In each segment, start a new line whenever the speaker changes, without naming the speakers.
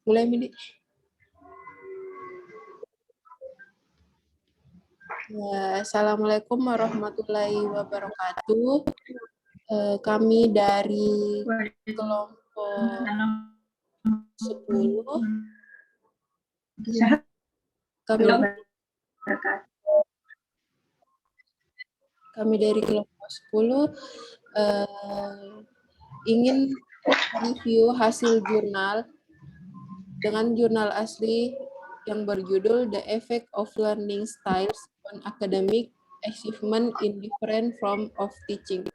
Mulai, Midi. Ya, Assalamualaikum warahmatullahi wabarakatuh. Kami dari kelompok 10. Kami dari kelompok 10 ingin review hasil jurnal dengan jurnal asli yang berjudul The Effect of Learning Styles on Academic Achievement in Different Forms of Teaching.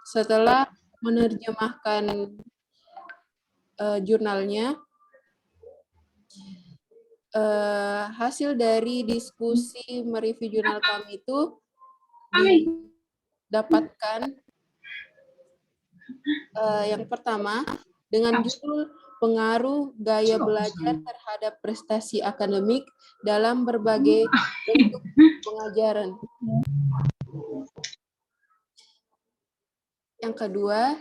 Setelah menerjemahkan jurnalnya, hasil dari diskusi mereview jurnal kami itu didapatkan yang pertama dengan judul pengaruh gaya belajar terhadap prestasi akademik dalam berbagai bentuk pengajaran. Yang kedua,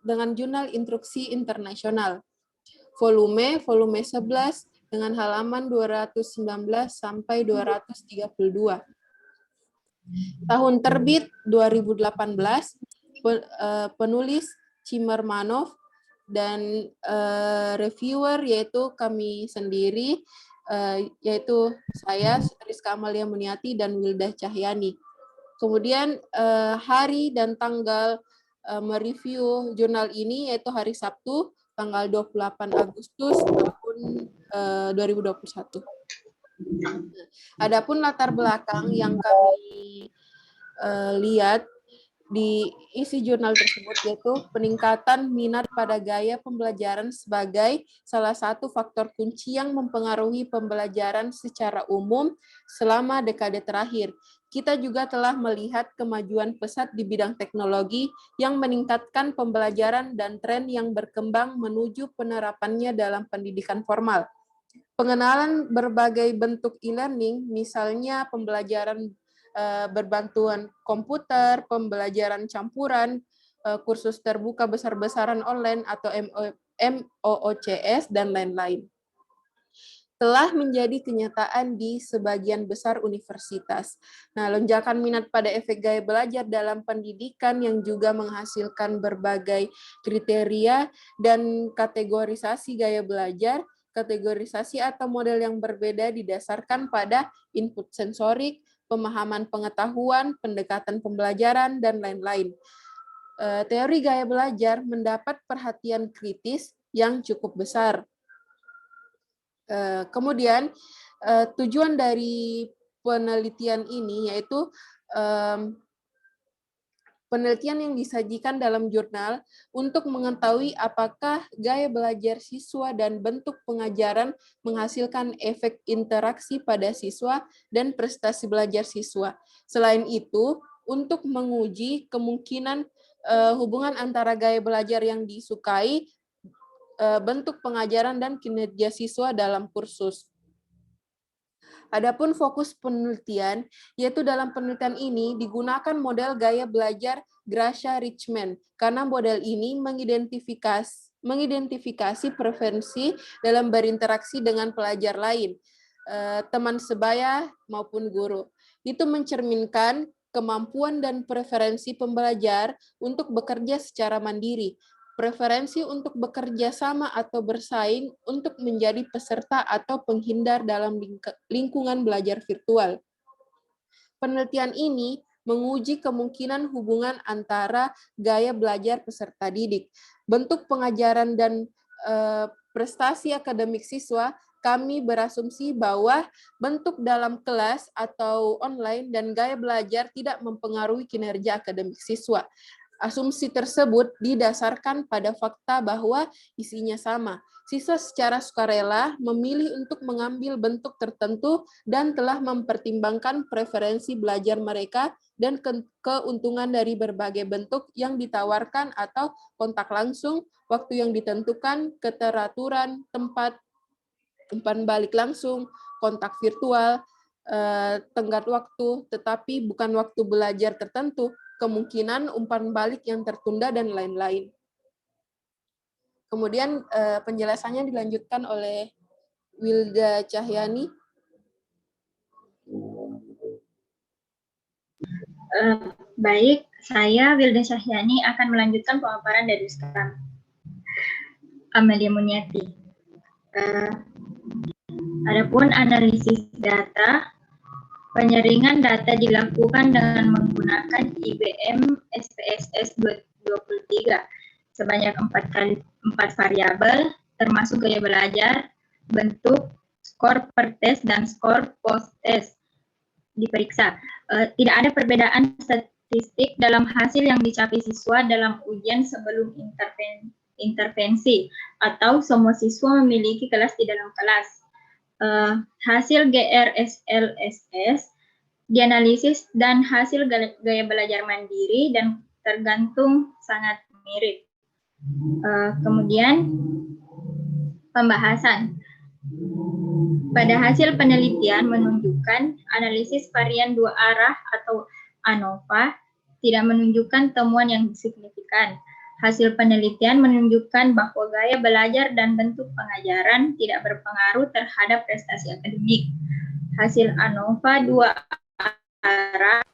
dengan jurnal instruksi internasional. Volume 11 dengan halaman 219 sampai 232. Tahun terbit 2018, penulis Cimermanov dan reviewer yaitu kami sendiri, yaitu saya, Rizka Amalia Muniati, dan Wildah Cahyani. Kemudian hari dan tanggal mereview jurnal ini yaitu hari Sabtu, tanggal 28 Agustus tahun 2021. Adapun latar belakang yang kami lihat di isi jurnal tersebut yaitu peningkatan minat pada gaya pembelajaran sebagai salah satu faktor kunci yang mempengaruhi pembelajaran secara umum selama dekade terakhir. Kita juga telah melihat kemajuan pesat di bidang teknologi yang meningkatkan pembelajaran dan tren yang berkembang menuju penerapannya dalam pendidikan formal. Pengenalan berbagai bentuk e-learning, misalnya pembelajaran berbantuan komputer, pembelajaran campuran, kursus terbuka besar-besaran online atau MOOCs, dan lain-lain, telah menjadi kenyataan di sebagian besar universitas. Nah, lonjakan minat pada efek gaya belajar dalam pendidikan yang juga menghasilkan berbagai kriteria dan kategorisasi gaya belajar, kategorisasi atau model yang berbeda didasarkan pada input sensorik, pemahaman pengetahuan, pendekatan pembelajaran, dan lain-lain. Teori gaya belajar mendapat perhatian kritis yang cukup besar. Kemudian tujuan dari penelitian ini yaitu penelitian yang disajikan dalam jurnal untuk mengetahui apakah gaya belajar siswa dan bentuk pengajaran menghasilkan efek interaksi pada siswa dan prestasi belajar siswa. Selain itu, untuk menguji kemungkinan hubungan antara gaya belajar yang disukai, bentuk pengajaran, dan kinerja siswa dalam kursus. Adapun fokus penelitian, yaitu dalam penelitian ini digunakan model gaya belajar Grasha-Richman, karena model ini mengidentifikasi preferensi dalam berinteraksi dengan pelajar lain, teman sebaya maupun guru. Itu mencerminkan kemampuan dan preferensi pembelajar untuk bekerja secara mandiri, preferensi untuk bekerja sama atau bersaing untuk menjadi peserta atau penghindar dalam lingkungan belajar virtual. Penelitian ini menguji kemungkinan hubungan antara gaya belajar peserta didik, bentuk pengajaran, dan prestasi akademik siswa. Kami berasumsi bahwa bentuk dalam kelas atau online dan gaya belajar tidak mempengaruhi kinerja akademik siswa. Asumsi tersebut didasarkan pada fakta bahwa isinya sama. Siswa secara sukarela memilih untuk mengambil bentuk tertentu dan telah mempertimbangkan preferensi belajar mereka dan keuntungan dari berbagai bentuk yang ditawarkan atau kontak langsung, waktu yang ditentukan, keteraturan, tempat, umpan balik langsung, kontak virtual, tenggat waktu, tetapi bukan waktu belajar tertentu, kemungkinan umpan balik yang tertunda, dan lain-lain. Kemudian penjelasannya dilanjutkan oleh Wilda Cahyani.
Baik, saya Wilda Cahyani akan melanjutkan pemaparan dari Ustaz Amalia Muniati. Adapun analisis data, penyaringan data dilakukan dengan menggunakan IBM SPSS 23 sebanyak 4 variabel, termasuk gaya belajar, bentuk, skor per tes, dan skor post tes diperiksa. Tidak ada perbedaan statistik dalam hasil yang dicapai siswa dalam ujian sebelum intervensi, atau semua siswa memiliki kelas di dalam kelas. Hasil GRSLSS dianalisis dan hasil gaya belajar mandiri dan tergantung sangat mirip. Kemudian pembahasan. Pada hasil penelitian menunjukkan analisis varian dua arah atau ANOVA tidak menunjukkan temuan yang signifikan. Hasil penelitian menunjukkan bahwa gaya belajar dan bentuk pengajaran tidak berpengaruh terhadap prestasi akademik. Hasil ANOVA dua arah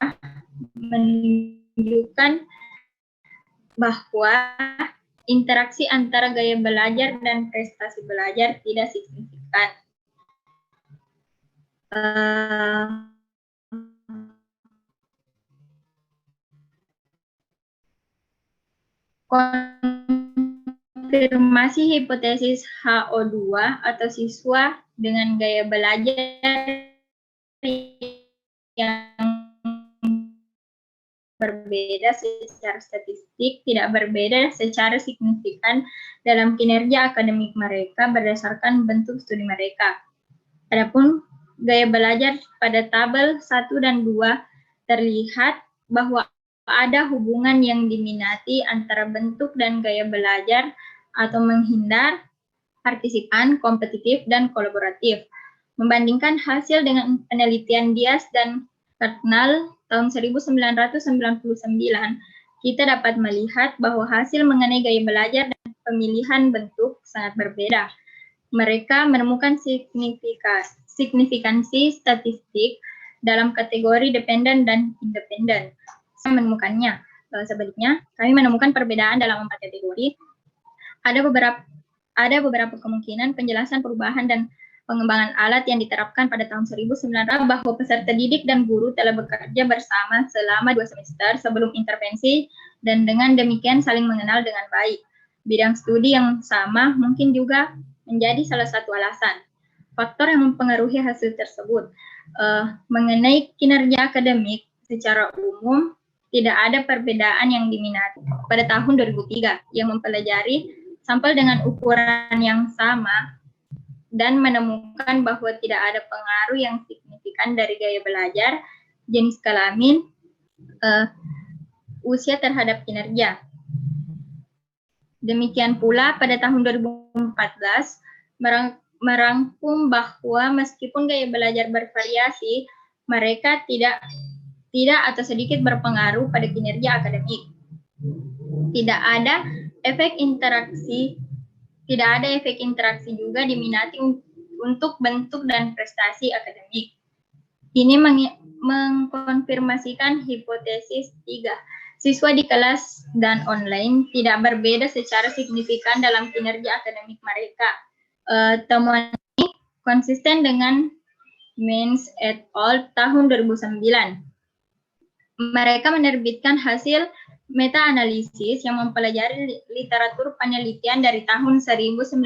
menunjukkan bahwa interaksi antara gaya belajar dan prestasi belajar tidak signifikan. Konfirmasi hipotesis HO2 atau siswa dengan gaya belajar yang berbeda secara statistik tidak berbeda secara signifikan dalam kinerja akademik mereka berdasarkan bentuk studi mereka. Adapun gaya belajar pada tabel 1 dan 2 terlihat bahwa ada hubungan yang diminati antara bentuk dan gaya belajar atau menghindar, partisipan, kompetitif, dan kolaboratif. Membandingkan hasil dengan penelitian Dias dan Kartnal tahun 1999, kita dapat melihat bahwa hasil mengenai gaya belajar dan pemilihan bentuk sangat berbeda. Mereka menemukan signifikansi statistik dalam kategori dependen dan independen. Saya menemukannya. Sebaliknya, kami menemukan perbedaan dalam 4 kategori. Ada beberapa kemungkinan penjelasan perubahan dan pengembangan alat yang diterapkan pada tahun 1900 bahwa peserta didik dan guru telah bekerja bersama selama 2 semester sebelum intervensi dan dengan demikian saling mengenal dengan baik. Bidang studi yang sama mungkin juga menjadi salah satu alasan. Faktor yang mempengaruhi hasil tersebut mengenai kinerja akademik secara umum tidak ada perbedaan yang diminati. Pada tahun 2003 yang mempelajari sampel dengan ukuran yang sama dan menemukan bahwa tidak ada pengaruh yang signifikan dari gaya belajar, jenis kelamin, usia terhadap kinerja. Demikian pula pada tahun 2014 merangkum bahwa meskipun gaya belajar bervariasi, mereka tidak atau sedikit berpengaruh pada kinerja akademik. Tidak ada efek interaksi juga diminati untuk bentuk dan prestasi akademik. Ini mengkonfirmasikan hipotesis 3. Siswa di kelas dan online tidak berbeda secara signifikan dalam kinerja akademik mereka. Temuan ini konsisten dengan Means et al. Tahun 2009. Mereka menerbitkan hasil meta-analisis yang mempelajari literatur penelitian dari tahun 1996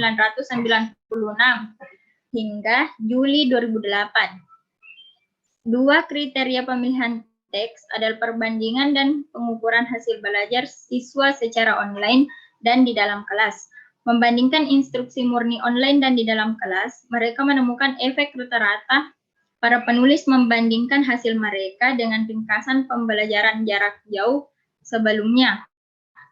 hingga Juli 2008. 2 kriteria pemilihan teks adalah perbandingan dan pengukuran hasil belajar siswa secara online dan di dalam kelas. Membandingkan instruksi murni online dan di dalam kelas, mereka menemukan efek rata-rata para penulis membandingkan hasil mereka dengan ringkasan pembelajaran jarak jauh sebelumnya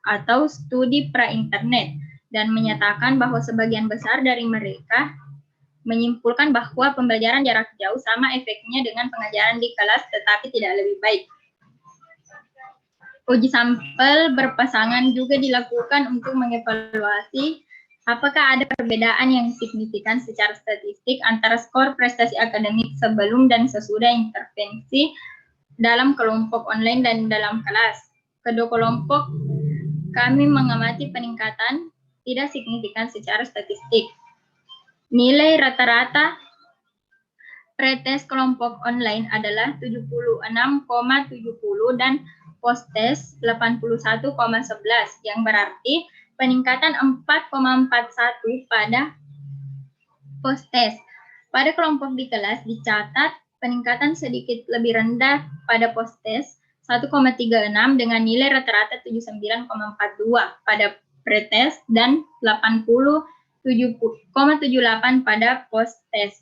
atau studi pra-internet dan menyatakan bahwa sebagian besar dari mereka menyimpulkan bahwa pembelajaran jarak jauh sama efeknya dengan pengajaran di kelas tetapi tidak lebih baik. Uji sampel berpasangan juga dilakukan untuk mengevaluasi apakah ada perbedaan yang signifikan secara statistik antara skor prestasi akademik sebelum dan sesudah intervensi dalam kelompok online dan dalam kelas. Kedua kelompok kami mengamati peningkatan tidak signifikan secara statistik. Nilai rata-rata pretest kelompok online adalah 76,70 dan post-test 81,11 yang berarti peningkatan 4,41 pada post-test. Pada kelompok di kelas dicatat peningkatan sedikit lebih rendah pada post-test 1,36 dengan nilai rata-rata 79,42 pada pretest dan 80,78 pada post-test.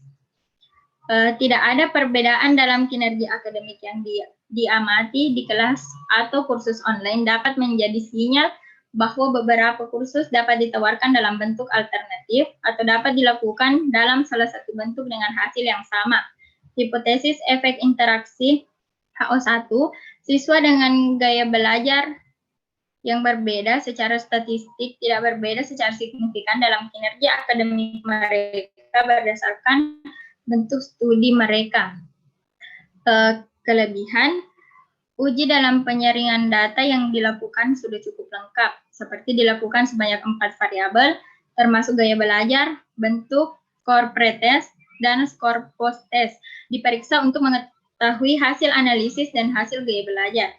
Tidak ada perbedaan dalam kinerja akademik yang diamati di kelas atau kursus online dapat menjadi sinyal bahwa beberapa kursus dapat ditawarkan dalam bentuk alternatif atau dapat dilakukan dalam salah satu bentuk dengan hasil yang sama. Hipotesis efek interaksi HO1, siswa dengan gaya belajar yang berbeda secara statistik tidak berbeda secara signifikan dalam kinerja akademik mereka berdasarkan bentuk studi mereka. Kelebihan, uji dalam penyaringan data yang dilakukan sudah cukup lengkap, seperti dilakukan sebanyak 4 variabel, termasuk gaya belajar, bentuk, skor pretest, dan skor post-test. Diperiksa untuk mengetahui hasil analisis dan hasil gaya belajar.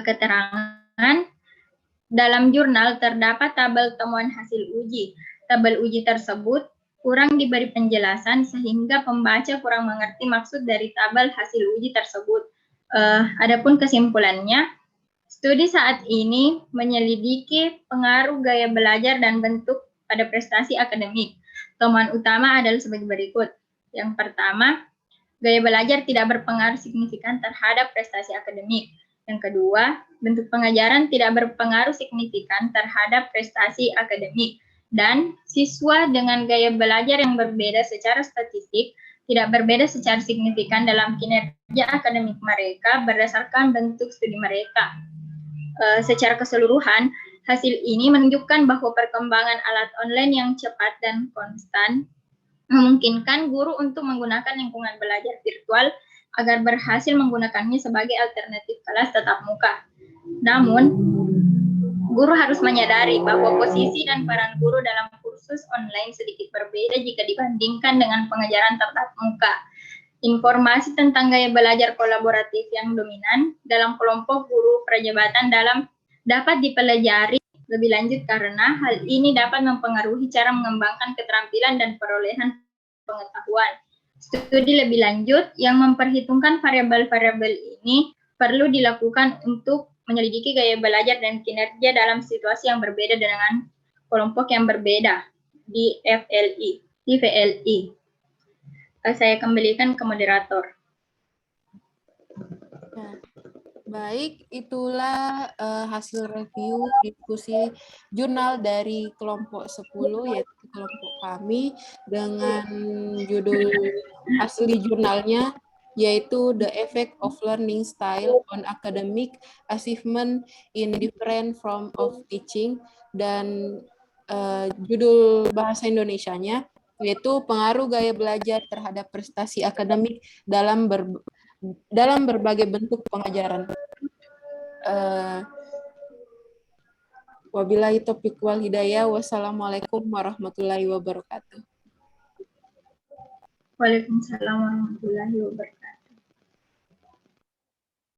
Keterangan, dalam jurnal terdapat tabel temuan hasil uji. Tabel uji tersebut kurang diberi penjelasan sehingga pembaca kurang mengerti maksud dari tabel hasil uji tersebut. Adapun kesimpulannya, studi saat ini menyelidiki pengaruh gaya belajar dan bentuk pada prestasi akademik. Temuan utama adalah sebagai berikut. Yang pertama, gaya belajar tidak berpengaruh signifikan terhadap prestasi akademik. Yang kedua, bentuk pengajaran tidak berpengaruh signifikan terhadap prestasi akademik. Dan siswa dengan gaya belajar yang berbeda secara statistik tidak berbeda secara signifikan dalam kinerja akademik mereka berdasarkan bentuk studi mereka. Secara keseluruhan, hasil ini menunjukkan bahwa perkembangan alat online yang cepat dan konstan memungkinkan guru untuk menggunakan lingkungan belajar virtual agar berhasil menggunakannya sebagai alternatif kelas tatap muka. Namun, guru harus menyadari bahwa posisi dan peran guru dalam kursus online sedikit berbeda jika dibandingkan dengan pengajaran tatap muka. Informasi tentang gaya belajar kolaboratif yang dominan dalam kelompok guru prajabatan dapat dipelajari lebih lanjut karena hal ini dapat mempengaruhi cara mengembangkan keterampilan dan perolehan pengetahuan. Studi lebih lanjut yang memperhitungkan variabel-variabel ini perlu dilakukan untuk menyelidiki gaya belajar dan kinerja dalam situasi yang berbeda dengan kelompok yang berbeda di VLI. Saya kembalikan ke moderator.
Nah, baik, itulah hasil review diskusi jurnal dari kelompok 10, yaitu kelompok kami, dengan judul asli jurnalnya, yaitu The Effect of Learning Style on Academic Achievement in Different Forms of Teaching, dan judul bahasa Indonesianya, yaitu Pengaruh Gaya Belajar terhadap Prestasi Akademik dalam berbagai bentuk pengajaran. Wabillahi taufiq wal hidayah. Wassalamualaikum warahmatullahi wabarakatuh.
Waalaikumsalam warahmatullahi wabarakatuh.